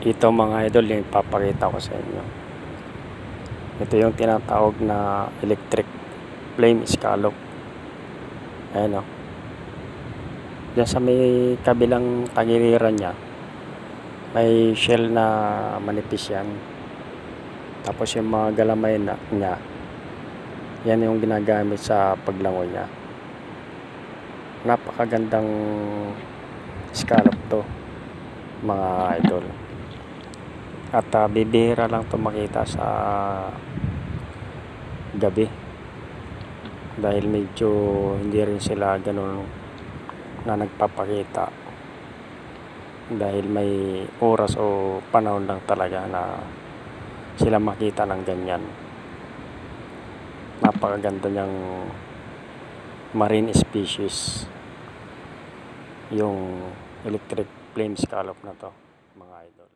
Ito mga idol, yung ipapakita ko sa inyo. Ito yung tinatawag na electric flame scallop. Ayan o. Diyan sa may kabilang tagiliran niya, may shell na manipis yan. Tapos yung mga galamay niya, yan yung ginagamit sa paglangoy niya. Napakagandang scallop to mga idol. At bibihira lang ito makita sa gabi dahil medyo hindi rin sila ganun na nagpapakita dahil may oras o panahon lang talaga na sila makita ng ganyan. Napakaganda niyang marine species yung electric flame scallop na to mga idol.